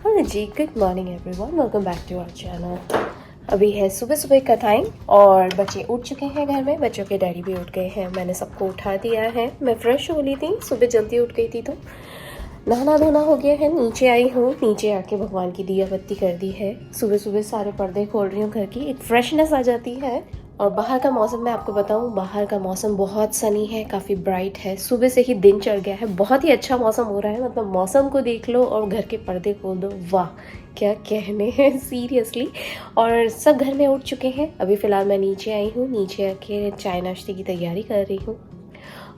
हाँ जी, good morning everyone, welcome back to our channel. अभी है सुबह सुबह का टाइम और बच्चे उठ चुके हैं घर में। बच्चों के डैडी भी उठ गए हैं, मैंने सबको उठा दिया है। मैं फ्रेश हो ली थी, सुबह जल्दी उठ गई थी तो नहाना धोना हो गया है। नीचे आई हूँ, नीचे आके भगवान की दिया बत्ती कर दी है। सुबह सुबह सारे पर्दे खोल रही हूँ घर की, एक फ्रेशनेस आ जाती है। और बाहर का मौसम मैं आपको बताऊं, बाहर का मौसम बहुत सनी है, काफ़ी ब्राइट है। सुबह से ही दिन चढ़ गया है, बहुत ही अच्छा मौसम हो रहा है। मतलब मौसम को देख लो और घर के पर्दे खोल दो, वाह क्या कहने हैं सीरियसली। और सब घर में उठ चुके हैं। अभी फ़िलहाल मैं नीचे आई हूँ, नीचे आके चाय नाश्ते की तैयारी कर रही हूँ।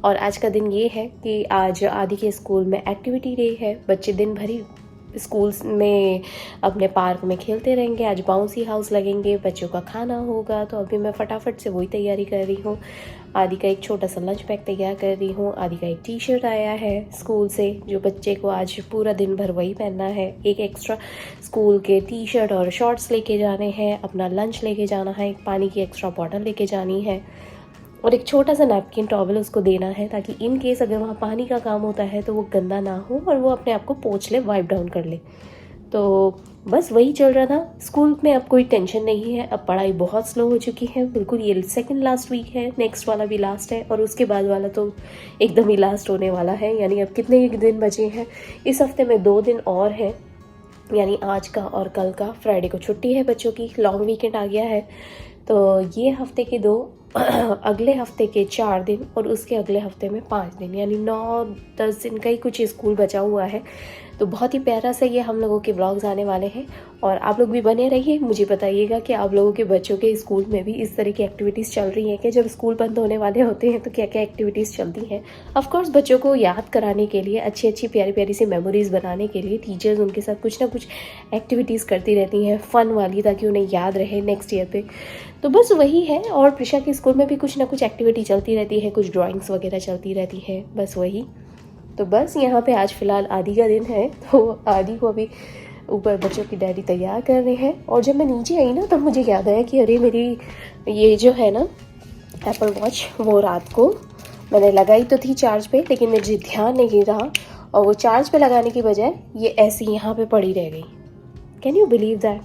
और आज का दिन ये है कि आज आदि के स्कूल में एक्टिविटी डे है। बच्चे दिन भर ही स्कूल्स में अपने पार्क में खेलते रहेंगे। आज बाउंसी हाउस लगेंगे, बच्चों का खाना होगा, तो अभी मैं फटाफट से वही तैयारी कर रही हूँ। आदि का एक छोटा सा लंच पैक तैयार कर रही हूँ। आदि का एक टी शर्ट आया है स्कूल से, जो बच्चे को आज पूरा दिन भर वही पहनना है। एक एक्स्ट्रा स्कूल के टी शर्ट और शॉर्ट्स लेके जाने हैं, अपना लंच लेके जाना है, एक पानी की एक्स्ट्रा बॉटल लेके जानी है और एक छोटा सा नैपकिन टॉवल उसको देना है, ताकि इन केस अगर वहाँ पानी का काम होता है तो वो गंदा ना हो और वो अपने आप को पोंछ ले, वाइप डाउन कर ले। तो बस वही चल रहा था। स्कूल में अब कोई टेंशन नहीं है, अब पढ़ाई बहुत स्लो हो चुकी है बिल्कुल। ये सेकंड लास्ट वीक है, नेक्स्ट वाला भी लास्ट है और उसके बाद वाला तो एकदम ही लास्ट होने वाला है। यानी अब कितने ही दिन बचे हैं, इस हफ्ते में 2 दिन और हैं, यानी आज का और कल का। फ्राइडे को छुट्टी है बच्चों की, लॉन्ग वीकेंड आ गया है। तो ये हफ्ते के 2, अगले हफ्ते के 4 दिन और उसके अगले हफ्ते में 5 दिन, यानी 9-10 दिन का ही कुछ स्कूल बचा हुआ है। तो बहुत ही प्यारा सा ये हम लोगों के ब्लॉग्स आने वाले हैं और आप लोग भी बने रहिए। मुझे बताइएगा कि आप लोगों के बच्चों के स्कूल में भी इस तरह की एक्टिविटीज़ चल रही हैं कि जब स्कूल बंद होने वाले होते हैं तो क्या क्या एक्टिविटीज़ चलती हैं। ऑफकोर्स बच्चों को याद कराने के लिए, अच्छी अच्छी प्यारी प्यारी सी मेमोरीज़ बनाने के लिए टीचर्स उनके साथ कुछ ना कुछ एक्टिविटीज़ करती रहती हैं, फ़न वाली, ताकि उन्हें याद रहे नेक्स्ट ईयर पे। तो बस वही है। और प्रिशा के स्कूल में भी कुछ ना कुछ एक्टिविटी चलती रहती है, कुछ ड्राइंग्स वगैरह चलती रहती है, बस वही। तो बस यहाँ पे आज फ़िलहाल आदि का दिन है, तो आदि को अभी ऊपर बच्चों की डैडी तैयार कर रहे हैं। और जब मैं नीचे आई ना तब मुझे याद आया कि अरे मेरी ये जो है ना एप्पल वॉच, वो रात को मैंने लगाई तो थी चार्ज पे, लेकिन मुझे ध्यान नहीं रहा और वो चार्ज पे लगाने की बजाय ये ऐसी यहाँ पे पड़ी रह गई। Can you believe that?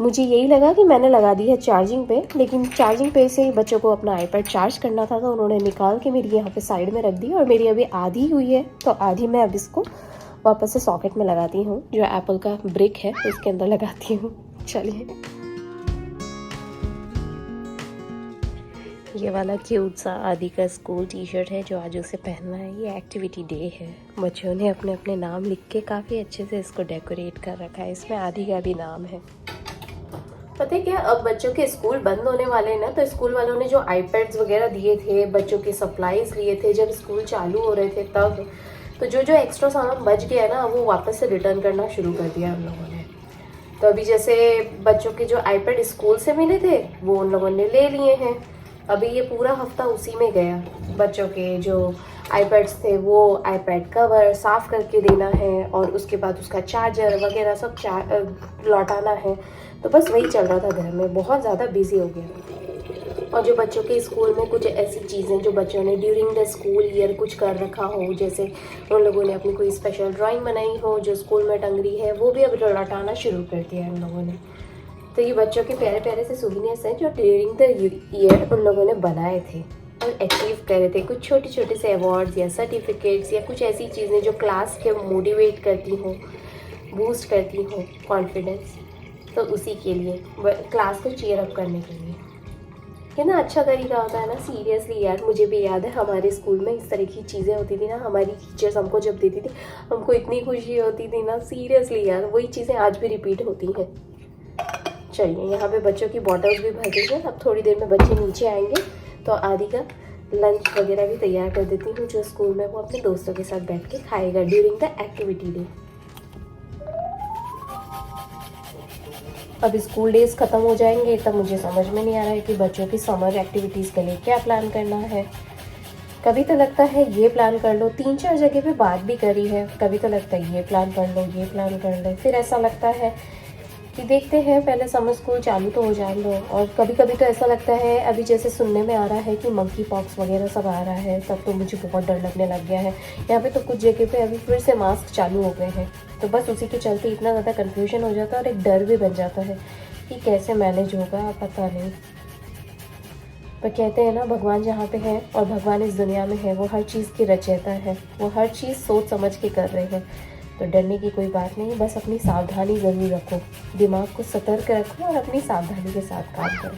मुझे यही लगा कि मैंने लगा दी है चार्जिंग पे, लेकिन चार्जिंग पे से बच्चों को अपना आईपैड चार्ज करना था तो उन्होंने निकाल के मेरी यहाँ पे साइड में रख दी और मेरी अभी आधी हुई है। तो आधी मैं अब इसको वापस से सॉकेट में लगाती हूँ, जो एप्पल का ब्रिक है उसके अंदर लगाती हूँ। चलिए, ये वाला क्यूट सा आदि का स्कूल टी शर्ट है जो आज उसे पहनना है। ये एक्टिविटी डे है, बच्चों ने अपने अपने नाम लिख के काफ़ी अच्छे से इसको डेकोरेट कर रखा है। इसमें आदि का भी नाम है। पता है क्या, अब बच्चों के स्कूल बंद होने वाले हैं ना, तो स्कूल वालों ने जो आईपैड्स वगैरह दिए थे, बच्चों के सप्लाईज लिए थे जब स्कूल चालू हो रहे थे तब, तो जो जो एक्स्ट्रा सामान बच गया ना वो वापस से रिटर्न करना शुरू कर दिया हम लोगों ने। तो अभी जैसे बच्चों के जो आईपैड स्कूल से मिले थे वो उन लोगों ने ले लिए हैं। अभी ये पूरा हफ्ता उसी में गया। बच्चों के जो आईपैड्स थे वो आईपैड कवर साफ़ करके देना है और उसके बाद उसका चार्जर वगैरह सब लौटाना है। तो बस वही चल रहा था घर में, बहुत ज़्यादा बिजी हो गया। और जो बच्चों के स्कूल में कुछ ऐसी चीज़ें जो बच्चों ने ड्यूरिंग द स्कूल ईयर कुछ कर रखा हो, जैसे उन लोगों ने अपनी कोई स्पेशल ड्राइंग बनाई हो जो स्कूल में टंग रही है, वो भी अब लौटाना शुरू कर दिया है उन लोगों ने। तो ये बच्चों के प्यारे प्यारे से सुविनियर्स हैं जो ड्यूरिंग द ईयर उन लोगों ने बनाए थे और अचीव करे थे। कुछ छोटे छोटे से अवार्ड्स या सर्टिफिकेट्स या कुछ ऐसी चीज़ें जो क्लास के मोटिवेट करती हों, बूस्ट करती हों कॉन्फिडेंस, तो उसी के लिए, क्लास को चीयर अप करने के लिए। कितना अच्छा तरीका होता है ना, सीरियसली यार। मुझे भी याद है हमारे स्कूल में इस तरह की चीज़ें होती थी ना, हमारी टीचर्स हमको जब देती थी हमको इतनी खुशी होती थी ना, सीरियसली यार। वही चीज़ें आज भी रिपीट होती हैं। चलिए, यहाँ पे बच्चों की बॉटल्स भी भर गई हैं। अब थोड़ी देर में बच्चे नीचे आएंगे तो आदि का लंच वगैरह भी तैयार कर देती हूँ, जो स्कूल में वो अपने दोस्तों के साथ बैठ के खाएगा ड्यूरिंग द एक्टिविटी डे। अब स्कूल डेज ख़त्म हो जाएंगे तब मुझे समझ में नहीं आ रहा है कि बच्चों की समर एक्टिविटीज़ के लिए क्या प्लान करना है। कभी तो लगता है ये प्लान कर लो, 3-4 जगह पे बात भी करी है। कभी तो लगता है ये प्लान कर लो, ये प्लान कर लो, फिर ऐसा लगता है कि देखते हैं पहले समर स्कूल चालू तो हो जाए लो। और कभी कभी तो ऐसा लगता है, अभी जैसे सुनने में आ रहा है कि मंकी पॉक्स वगैरह सब आ रहा है, तब तो मुझे बहुत डर लगने लग गया है। यहाँ पे तो कुछ जगह पे अभी फिर से मास्क चालू हो गए हैं, तो बस उसी के चलते इतना ज़्यादा कन्फ्यूजन हो जाता है और एक डर भी बन जाता है कि कैसे मैनेज होगा, पता नहीं। पर कहते हैं ना, भगवान जहाँ पे है और भगवान इस दुनिया में है, वो हर चीज़ की रचयिता है, वो हर चीज़ सोच समझ के कर रहे हैं। तो डरने की कोई बात नहीं, बस अपनी सावधानी ज़रूर रखो, दिमाग को सतर्क रखो और अपनी सावधानी के साथ काम करो।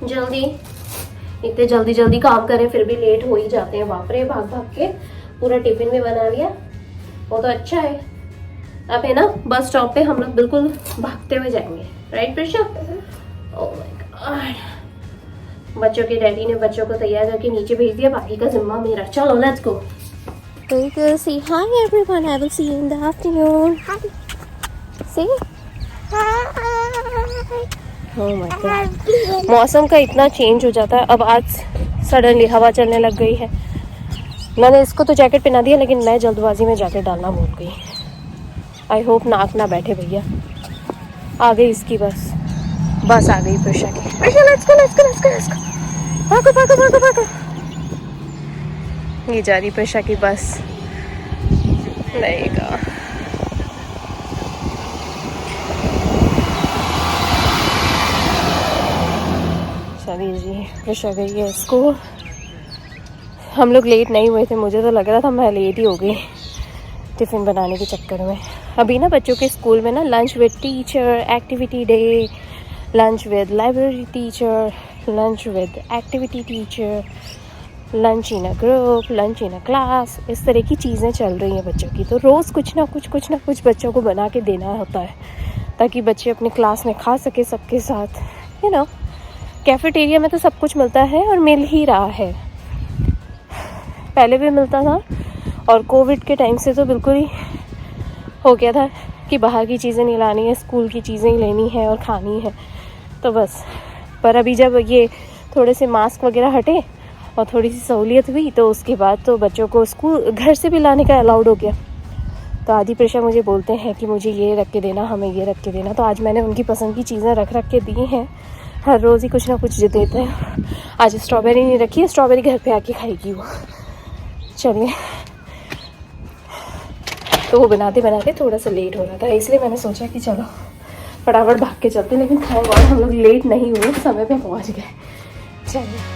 जल्दी, इतने जल्दी जल्दी काम करें फिर भी लेट हो ही जाते हैं। बाप रे, भाग भाग के पूरा टिफिन भी बना लिया, वो तो अच्छा है। अब है ना, बस स्टॉप पे हम लोग बिल्कुल भागते हुए जाएंगे, right Prisha? Oh my God. बच्चों के डैडी ने बच्चों को तैयार करके नीचे भेज दिया, बाकी का जिम्मा मेरा। चलो let's go. Say hi everyone, I will see you in the afternoon. Hi. Say hi. Oh my God. मौसम का इतना चेंज हो जाता है। अब आज सडनली हवा चलने लग गई है। मैंने इसको तो जैकेट पहना दिया, लेकिन मैं जल्दबाजी में जैकेट डालना भूल गई। आई होप नाक ना बैठे भैया। आ गई इसकी बस आ गई प्रिशा की। Prisha let's go let's go let's go let's go. भागो भागो भागो भागो। ये जा रही प्रिशा की बस। रहेगा। चलिए जी, प्रिशा गई है स्कूल। हम लोग लेट नहीं हुए थे, मुझे तो लग रहा था मैं लेट ही हो गई टिफ़िन बनाने के चक्कर में। अभी ना बच्चों के स्कूल में ना lunch with teacher, activity day, lunch with library teacher, lunch with activity teacher, lunch in a group, lunch in a class, इस तरह की चीज़ें चल रही हैं बच्चों की। तो रोज़ कुछ ना कुछ बच्चों को बना के देना होता है, ताकि बच्चे अपने क्लास में खा सके सबके साथ। यू नो, कैफेटेरिया में तो सब कुछ मिलता है और मिल ही रहा है, पहले भी मिलता था, और कोविड के टाइम से तो बिल्कुल ही हो गया था कि बाहर की चीज़ें नहीं लानी है, स्कूल की चीज़ें ही लेनी है और खानी है। तो बस, पर अभी जब ये थोड़े से मास्क वगैरह हटे और थोड़ी सी सहूलियत हुई, तो उसके बाद तो बच्चों को स्कूल घर से भी लाने का अलाउड हो गया। तो आदि प्रेशा मुझे बोलते हैं कि मुझे ये रख के देना, हमें ये रख के देना। तो आज मैंने उनकी पसंद की चीज़ें रख के दी हैं। हर रोज़ ही कुछ ना कुछ देते हैं। आज स्ट्रॉबेरी नहीं रखी है, स्ट्रॉबेरी घर पे आके खाएगी वो। चलिए, तो वो बनाते बनाते थोड़ा सा लेट हो रहा था, इसलिए मैंने सोचा कि चलो फटाफट भाग के चलते। लेकिन थैंक गॉड हम लोग लेट नहीं हुए, समय पे पहुंच गए। चलिए,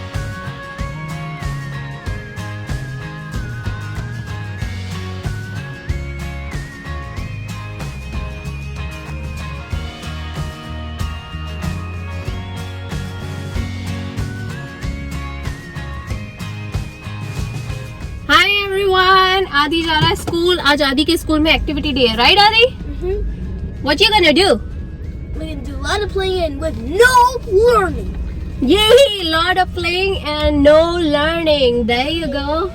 हाय एवरीवन, आदि जा रहा है स्कूल। आज आदि के स्कूल में एक्टिविटी डे है, राइट आदि? What you gonna do? We're gonna do a lot of playing with no learning. Yay! Lot of playing and no learning. There you go.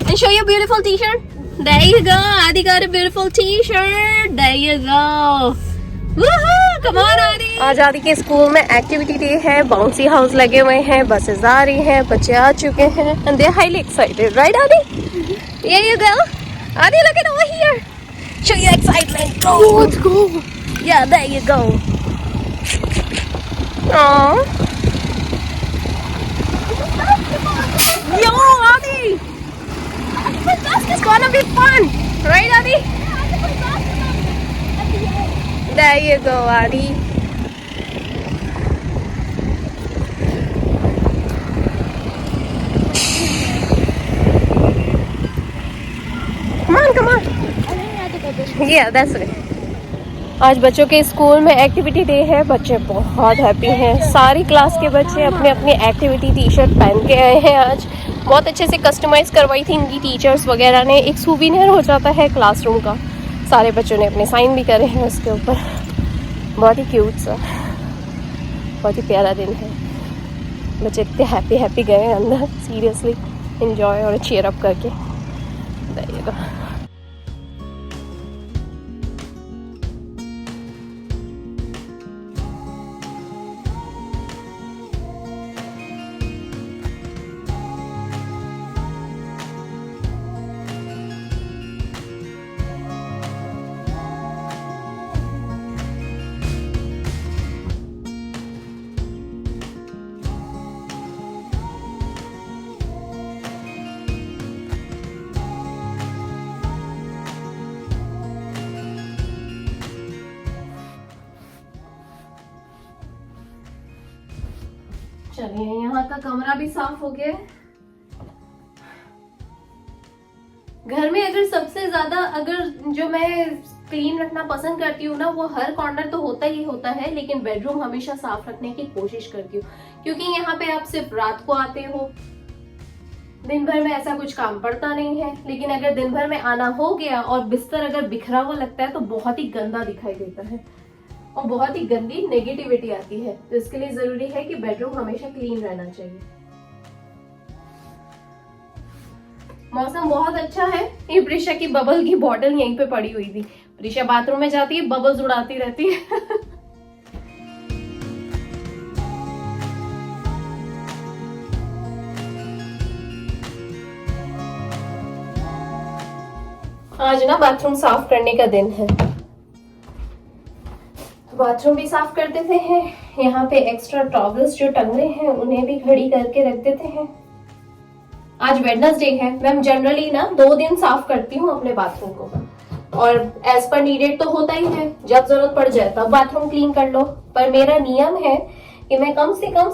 And show your beautiful t-shirt. There you go. Adi got a beautiful t-shirt. There you go. Woohoo! Come on, Adi. आज आदि के school में activity day है, bouncy house लगे हुए हैं, buses आ रही हैं, बच्चे आ चुके हैं, and they're highly excited, right, Adi? Here you go. Adi, look at over here. Show your excitement. Go. Let's go. Yeah, there you go. Aww. Yo, Adi! It's gonna be fun, right, Adi? There you go, Adi. Yeah, that's it. आज बच्चों के school में activity day है। बच्चे बहुत happy हैं। सारी class के बच्चे अपने अपनी एक्टिविटी टी शर्ट पहन के आए हैं। आज बहुत अच्छे से कस्टमाइज़ करवाई थी इनकी टीचर्स वगैरह ने। एक सूविनियर हो जाता है क्लासरूम का। सारे बच्चों ने अपने साइन भी करे हैं उसके ऊपर। बहुत ही क्यूट सा, बहुत ही प्यारा दिन है। बच्चे इतने हैप्पी गए हैं अंदर, सीरियसली एंजॉय और चीयर अप करके। देखिएगा चलिए, यहाँ का कमरा भी साफ हो गया। घर में अगर सबसे ज्यादा जो मैं क्लीन रखना पसंद करती हूँ ना, वो हर कॉर्नर तो होता ही होता है, लेकिन बेडरूम हमेशा साफ रखने की कोशिश करती हूँ, क्योंकि यहाँ पे आप सिर्फ रात को आते हो, दिन भर में ऐसा कुछ काम पड़ता नहीं है। लेकिन अगर दिन भर में आना हो गया और बिस्तर अगर बिखरा हुआ लगता है तो बहुत ही गंदा दिखाई देता है और बहुत ही गंदी नेगेटिविटी आती है। तो इसके लिए जरूरी है कि बेडरूम हमेशा क्लीन रहना चाहिए। मौसम बहुत अच्छा है। ये प्रिशा की बबल की बॉटल यहीं पे पड़ी हुई थी। प्रिशा बाथरूम में जाती है, बबल्स उड़ाती रहती है। आज ना बाथरूम साफ करने का दिन है, बाथरूम भी साफ कर देते हैं। यहाँ पे एक्स्ट्रा टॉवल्स जो टंगे हैं उन्हें भी घड़ी करके रख देते हैं। आज वेडनेसडे है। मैं जनरली ना 2 दिन साफ करती हूँ अपने बाथरूम को, और एज पर नीडेड तो होता ही है, जब जरूरत पड़ जाए तब बाथरूम क्लीन कर लो। पर मेरा नियम है कि मैं कम से कम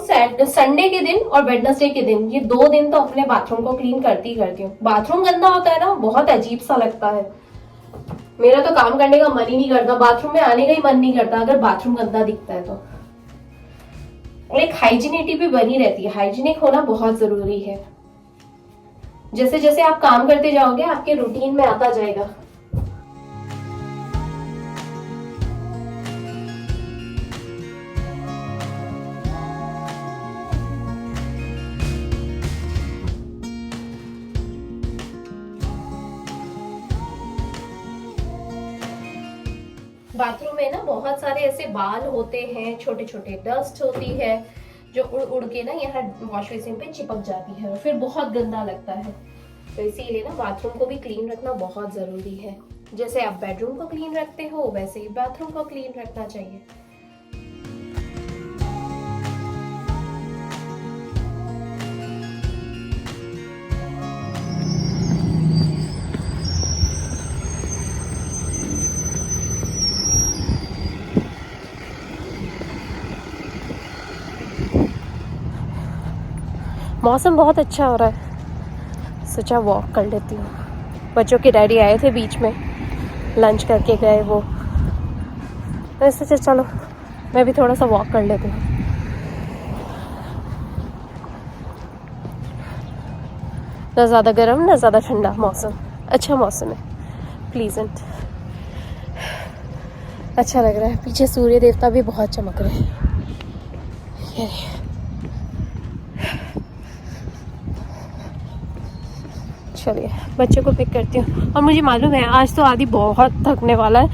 संडे के दिन और वेडनेसडे के दिन, ये 2 दिन तो अपने बाथरूम को क्लीन करती हूँ। बाथरूम गंदा होता है ना, बहुत अजीब सा लगता है। मेरा तो काम करने का मन ही नहीं करता, बाथरूम में आने का ही मन नहीं करता अगर बाथरूम गंदा दिखता है तो। और एक हाइजीनिटी भी बनी रहती है। हाइजीनिक होना बहुत जरूरी है। जैसे जैसे आप काम करते जाओगे आपके रूटीन में आता जाएगा। बाथरूम में ना बहुत सारे ऐसे बाल होते हैं, छोटे छोटे डस्ट होती है जो उड़ उड़ के ना यहाँ वॉश बेसिन पे चिपक जाती है और फिर बहुत गंदा लगता है। तो इसीलिए ना बाथरूम को भी क्लीन रखना बहुत जरूरी है। जैसे आप बेडरूम को क्लीन रखते हो वैसे ही बाथरूम को क्लीन रखना चाहिए। मौसम बहुत अच्छा हो रहा है, सोचा वॉक कर लेती हूँ। बच्चों के डैडी आए थे बीच में, लंच करके गए वो, तो सोचा चलो मैं भी थोड़ा सा वॉक कर लेती हूँ। ना ज़्यादा गर्म ना ज़्यादा ठंडा मौसम, अच्छा मौसम है, प्लीजेंट, अच्छा लग रहा है। पीछे सूर्य देवता भी बहुत चमक रहे हैं। चलिए बच्चे को पिक करती हूँ। और मुझे मालूम है आज तो आदि बहुत थकने वाला है,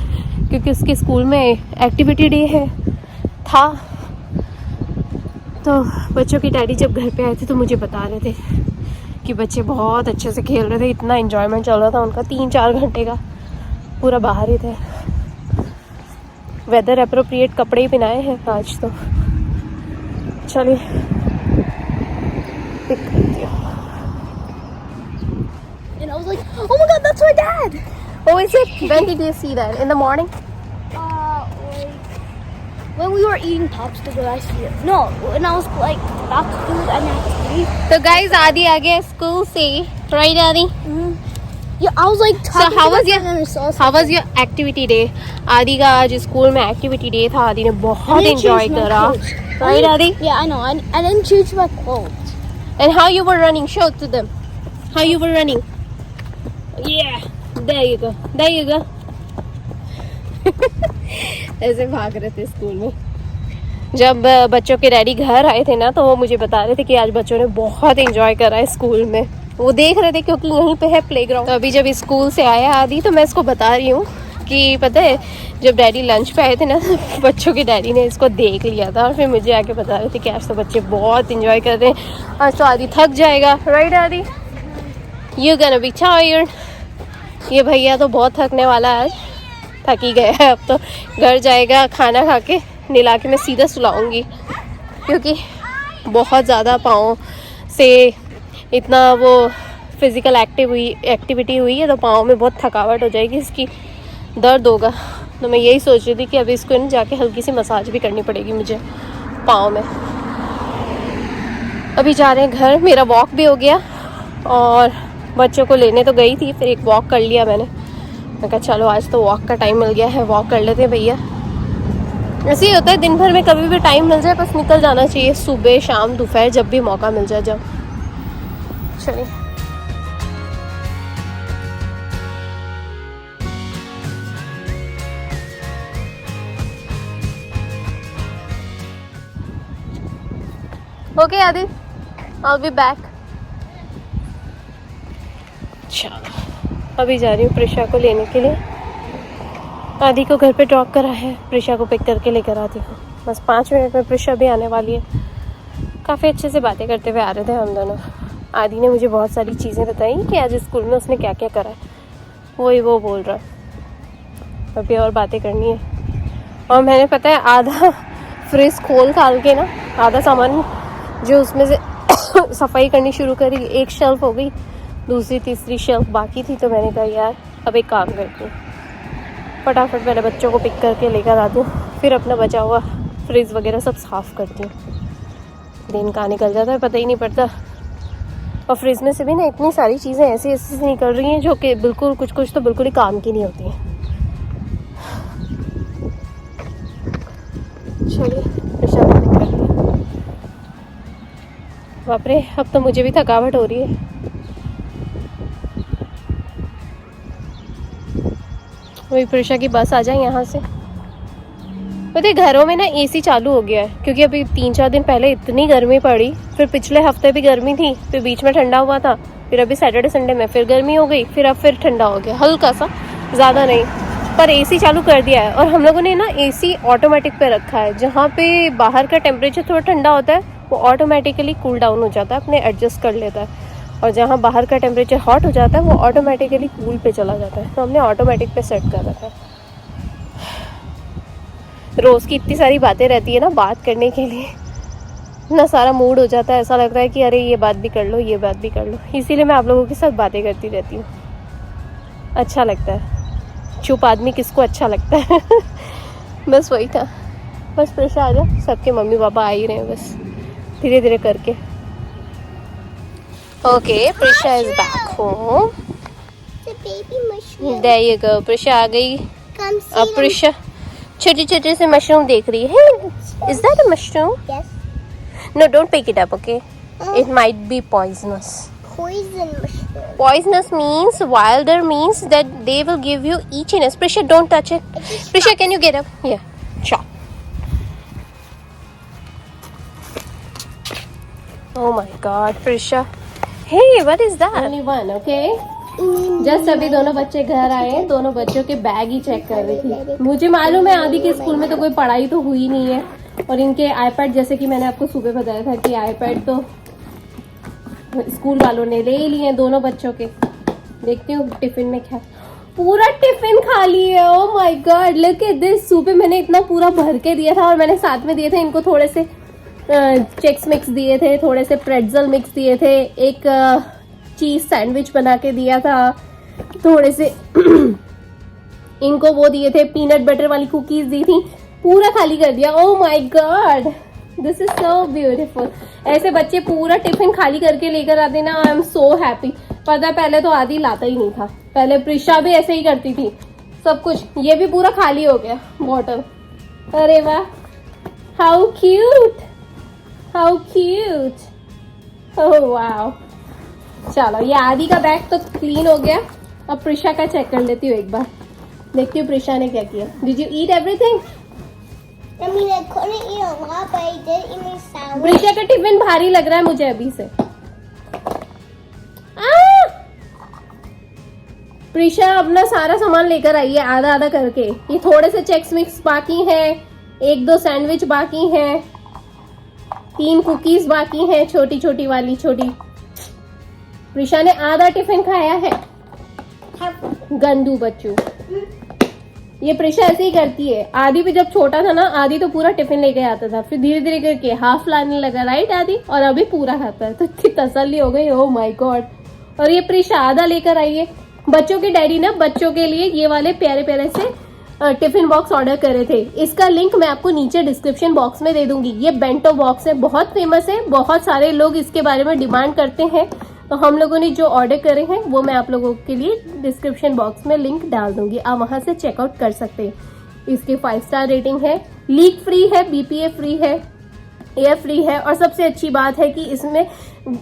क्योंकि उसके स्कूल में एक्टिविटी डे था। तो बच्चों की डैडी जब घर पे आए थे तो मुझे बता रहे थे कि बच्चे बहुत अच्छे से खेल रहे थे, इतना एंजॉयमेंट चल रहा था उनका। 3-4 घंटे का पूरा बाहर ही थे। वेदर अप्रोप्रिएट कपड़े ही पहनाए हैं आज तो। चलिए पिक करती हूँ। And I was like, oh my god, that's my dad! Oh, is it? When did you see that? In the morning? Like, when we were eating Popsicle last year. No, when I was like about to do it and I had to leave. तो guys, आदि आ गया school से, right आदि? Yeah, I was like So talking how to my was your friend and I saw how was your activity day? आदि का आज school में activity day था, आदि ने बहुत एंजॉय करा, right आदि? Yeah, I know. I didn't change my clothes. And how you were running? Show to them. How you were running? Yeah, there you go. There you go. ऐसे भाग रहे थे स्कूल में। जब बच्चों के डैडी घर आए थे ना, तो वो मुझे बता रहे थे कि आज बच्चों ने बहुत एंजॉय करा है स्कूल में। वो देख रहे थे क्योंकि यहीं पे है प्लेग्राउंड। तो अभी जब स्कूल से आया आदि, तो मैं इसको बता रही हूँ कि पता है जब डैडी लंच पे आए थे ना, तो बच्चों के डैडी ने इसको देख लिया था और फिर मुझे आके बता रहे थे कि आज तो बच्चे बहुत इंजॉय कर रहे हैं, आज तो आदि थक जाएगा, राइट आदि? You gonna be tired. ये भैया तो बहुत थकने वाला है, आज थक ही गया है। अब तो घर जाएगा, खाना खा के नहला के मैं सीधा सुलाऊंगी, क्योंकि बहुत ज़्यादा पाँव से इतना वो फिज़िकल एक्टिविटी हुई है, तो पाँव में बहुत थकावट हो जाएगी, इसकी दर्द होगा। तो मैं यही सोच रही थी कि अभी इसको जाके हल्की सी मसाज भी करनी पड़ेगी मुझे पाँव में। अभी जा रहे हैं घर। मेरा वॉक भी हो गया और बच्चों को लेने तो गई थी, फिर एक वॉक कर लिया मैंने कहा चलो आज तो वॉक का टाइम मिल गया है, वॉक कर लेते हैं भैया। ऐसे ही होता है, दिन भर में कभी भी टाइम मिल जाए बस निकल जाना चाहिए, सुबह शाम दोपहर जब भी मौका मिल जाए। जब चलिए ओके आदि, आई विल बी बैक। चलो अभी जा रही हूँ प्रिशा को लेने के लिए। आदि को घर पे ड्रॉप करा है, प्रिशा को पिक करके लेकर आती हूँ। बस 5 मिनट में प्रिशा भी आने वाली है। काफ़ी अच्छे से बातें करते हुए आ रहे थे हम दोनों। आदि ने मुझे बहुत सारी चीज़ें बताई कि आज स्कूल में उसने क्या क्या करा है, वही वो बोल रहा है। अभी और बातें करनी है। और मैंने पता है आधा फ्रिज खोल खाल के ना, आधा सामान जो उसमें से सफाई करनी शुरू करी। एक शेल्फ हो गई, दूसरी तीसरी शेल्फ बाकी थी। तो मैंने कहा यार अब एक काम करती हूँ, फटाफट पहले बच्चों को पिक करके लेकर आ दूँ, फिर अपना बचा हुआ फ्रिज वगैरह सब साफ़ करती हूँ। दिन कहाँ निकल जाता है पता ही नहीं पड़ता। और फ्रिज में से भी ना इतनी सारी चीज़ें ऐसी ऐसी निकल रही हैं जो कि बिल्कुल कुछ तो बिल्कुल ही काम की नहीं होती हैं। चलिए प्रिशा को पिक करती हूँ। बाप रे, अब तो मुझे भी थकावट हो रही है। वही प्रिशा की बस आ जाए यहाँ से। पता है घरों में ना एसी चालू हो गया है, क्योंकि अभी 3-4 दिन पहले इतनी गर्मी पड़ी, फिर पिछले हफ्ते भी गर्मी थी, फिर बीच में ठंडा हुआ था, फिर अभी सैटरडे संडे में फिर गर्मी हो गई, फिर अब फिर ठंडा हो गया, हल्का सा, ज़्यादा नहीं, पर एसी चालू कर दिया है। और हम लोगों ने ना एसी ऑटोमेटिक पे रखा है, जहाँ पे बाहर का टेम्परेचर थोड़ा ठंडा होता है वो ऑटोमेटिकली कूल डाउन हो जाता है, अपने एडजस्ट कर लेता है। और जहाँ बाहर का टेम्परेचर हॉट हो जाता है वो ऑटोमेटिकली कूल पे चला जाता है। तो हमने ऑटोमेटिक पे सेट कर रखा है। रोज़ की इतनी सारी बातें रहती है ना बात करने के लिए, ना सारा मूड हो जाता है, ऐसा लगता है कि अरे ये बात भी कर लो, ये बात भी कर लो। इसीलिए मैं आप लोगों के साथ बातें करती रहती हूँ, अच्छा लगता है। चुप आदमी किसको अच्छा लगता है। बस वही था। बस प्रेशर आ जाए, सबके मम्मी पापा आ ही रहे हैं, बस धीरे धीरे करके। Okay, pressure is back home. There you go, pressure आ गई। अब प्रेशर छोटे छोटे से मशरूम देख रही है। Is that a mushroom? Yes. No, don't pick it up, okay? It might be poisonous. Poison mushroom. Poisonous means, wilder means that they will give you itchiness. Prisha, don't touch it. Prisha, can you get up? Yeah, chop. Oh my God, Prisha. Hey, what is that? Only one, okay? Just अभी दोनों बच्चे घर आए हैं, दोनों बच्चों के bag ही check कर रही थी। मुझे मालूम है आदि के स्कूल में तो कोई पढ़ाई तो हुई नहीं है, और इनके आईपैड, जैसे कि मैंने आपको सुबह बताया था कि आईपैड तो स्कूल वालों ने ले ही लिए हैं दोनों बच्चों के। देखती हूँ टिफिन में क्या, पूरा टिफिन खाली है। Oh my God, look at this. सुबह मैंने इतना पूरा भर के दिया था, और मैंने साथ में दिए थे इनको थोड़े से चिक्स मिक्स दिए थे, थोड़े से प्रेट्जल मिक्स दिए थे, एक चीज सैंडविच बना के दिया था, थोड़े से इनको वो दिए थे, पीनट बटर वाली कुकीज दी थी, पूरा खाली कर दिया। Oh my God, this is so beautiful. ऐसे बच्चे पूरा टिफिन खाली करके लेकर आते ना, आई एम सो हैप्पी। पता है पहले तो आदि लाता ही नहीं था, पहले प्रिशा भी ऐसे ही करती थी सब कुछ। ये भी पूरा खाली हो गया बॉटल। अरे वाह, हाउ क्यूट, हाउ क्यूट। ओह वाह। चलो ये आदि का बैग तो क्लीन हो गया। अब प्रिशा का चेक कर लेती हूँ एक बार, देखती हूँ प्रिशा ने क्या किया। Did you eat everything? I mean, I couldn't eat a lot, but I did eat my sandwich. Prisha का टिफिन भारी लग रहा है मुझे अभी से। प्रिशा अपना सारा सामान लेकर आई है आधा आधा करके। ये थोड़े से चेक्स मिक्स बाकी है, 1-2 सैंडविच बाकी है, 3 कुकीज बाकी है, छोटी छोटी वाली छोटी। प्रिशा ने आधा टिफिन खाया है। गंदू बच्चू। ये प्रिशा ऐसे ही करती है। आदि भी जब छोटा था ना, आदि तो पूरा टिफिन लेके आता था, फिर धीरे धीरे करके हाफ लाने लगा, राइट आदि? और अभी पूरा खाता है, तो इतनी तसल्ली हो गई। Oh my God. और ये प्रिशा आधा लेकर आई है। बच्चों के डैडी ना बच्चों के लिए ये वाले प्यारे प्यारे से टिफिन बॉक्स ऑर्डर करे थे। इसका लिंक मैं आपको नीचे डिस्क्रिप्शन बॉक्स में दे दूंगी। ये बेंटो बॉक्स है, बहुत फेमस है, बहुत सारे लोग इसके बारे में डिमांड करते हैं। तो हम लोगों ने जो ऑर्डर करे हैं वो मैं आप लोगों के लिए डिस्क्रिप्शन बॉक्स में लिंक डाल दूंगी, आप वहां से चेकआउट कर सकते हैं। इसकी 5 स्टार रेटिंग है, लीक फ्री है, BPA फ्री है, एयर फ्री है, और सबसे अच्छी बात है कि इसमें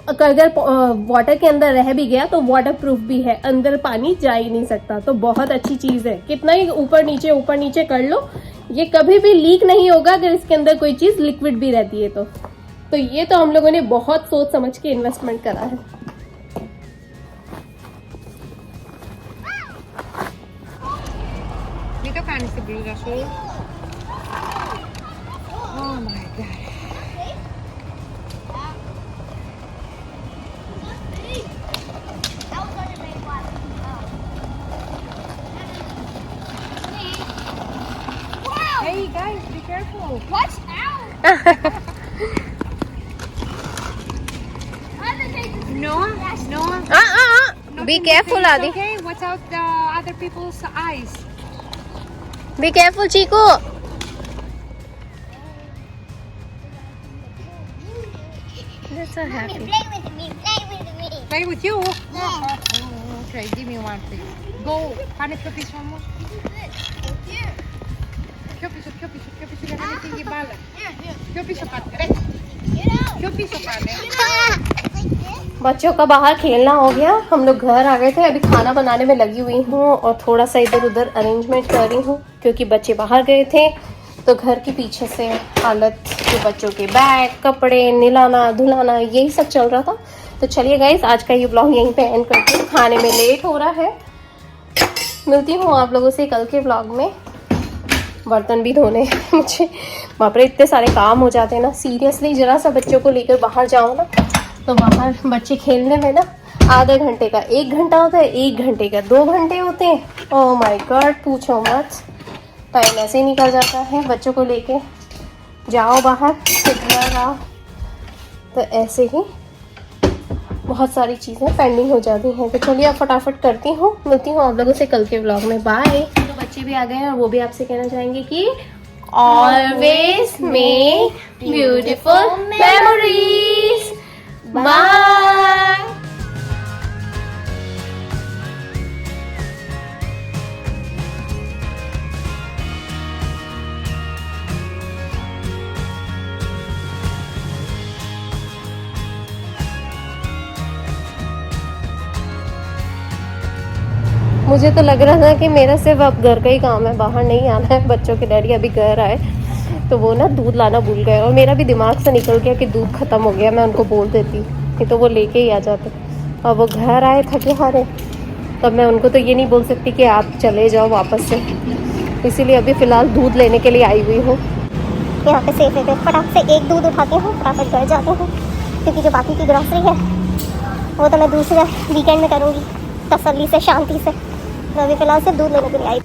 अगर वाटर के अंदर रह भी गया तो वाटर प्रूफ भी है, अंदर पानी जा ही नहीं सकता। तो बहुत अच्छी चीज है। कितना ही ऊपर नीचे कर लो, ये कभी भी लीक नहीं होगा अगर इसके अंदर कोई चीज लिक्विड भी रहती है तो ये तो हम लोगों ने बहुत सोच समझ के इन्वेस्टमेंट करा है। Dito kan si Blusa Azul. Oh my god. Hey guys, be careful. Watch out! Noah. Be careful, Adi. Okay, watch out the other people's eyes. Be careful, Chico. They're so happy. Play with me, play with me. Play with you. Yeah. Oh, okay, give me one, please. Go, panik ke pisau mo. Kyo piso ganun tinggi bala. Kyo piso patre. Kyo piso patre. बच्चों का बाहर खेलना हो गया, हम लोग घर आ गए थे। अभी खाना बनाने में लगी हुई हूँ और थोड़ा सा इधर उधर अरेंजमेंट कर रही हूँ, क्योंकि बच्चे बाहर गए थे तो घर के पीछे से हालत, जो बच्चों के बैग, कपड़े, नहलाना धुलाना, यही सब चल रहा था। तो चलिए गाइस, आज का ये ब्लॉग यहीं पे एंड करती हूँ। खाने में लेट हो रहा है। मिलती हूँ आप लोगों से कल के ब्लॉग में। बर्तन भी धोने हैं मुझे, वहाँ पर इतने सारे काम हो जाते हैं ना। सीरियसली जरा सा बच्चों को लेकर बाहर जाओ ना, तो बाहर बच्चे खेलने में ना आधे घंटे का 1 घंटा होता है, 1 घंटे का 2 घंटे होते हैं। ओह माय गॉड, पूछो मत। टाइम ऐसे ही निकल जाता है। बच्चों को लेके जाओ बाहर, फिर घर आओ, तो ऐसे ही बहुत सारी चीज़ें पेंडिंग हो जाती हैं। तो चलिए अब फटाफट करती हूँ, मिलती हूँ आप लोगों से कल के व्लॉग में। बाय। तो बच्चे भी आ गए हैं और वो भी आपसे कहना चाहेंगे कि always make beautiful memories. Bye. मुझे तो लग रहा था कि मेरा सिर्फ अब घर का ही काम है, बाहर नहीं आना है। बच्चों के डैडी अभी घर आए तो वो ना दूध लाना भूल गए, और मेरा भी दिमाग से निकल गया कि दूध ख़त्म हो गया। मैं उनको बोल देती, नहीं तो वो लेके ही आ जाते। और वो घर आए थके हारे, तब मैं उनको तो ये नहीं बोल सकती कि आप चले जाओ वापस से। इसीलिए अभी फ़िलहाल दूध लेने के लिए आई हुई हूँ। यहाँ पे सेफ है, फटाफट से एक दूध उठाते हूँ, फटाफट घर जाते हूँ, क्योंकि जो बाकी की ग्रॉसरी है वो तो मैं दूसरे वीकेंड में करूँगी तसल्ली से, शांति से। मैं अभी फ़िलहाल सिर्फ दूध लेने के लिए आई।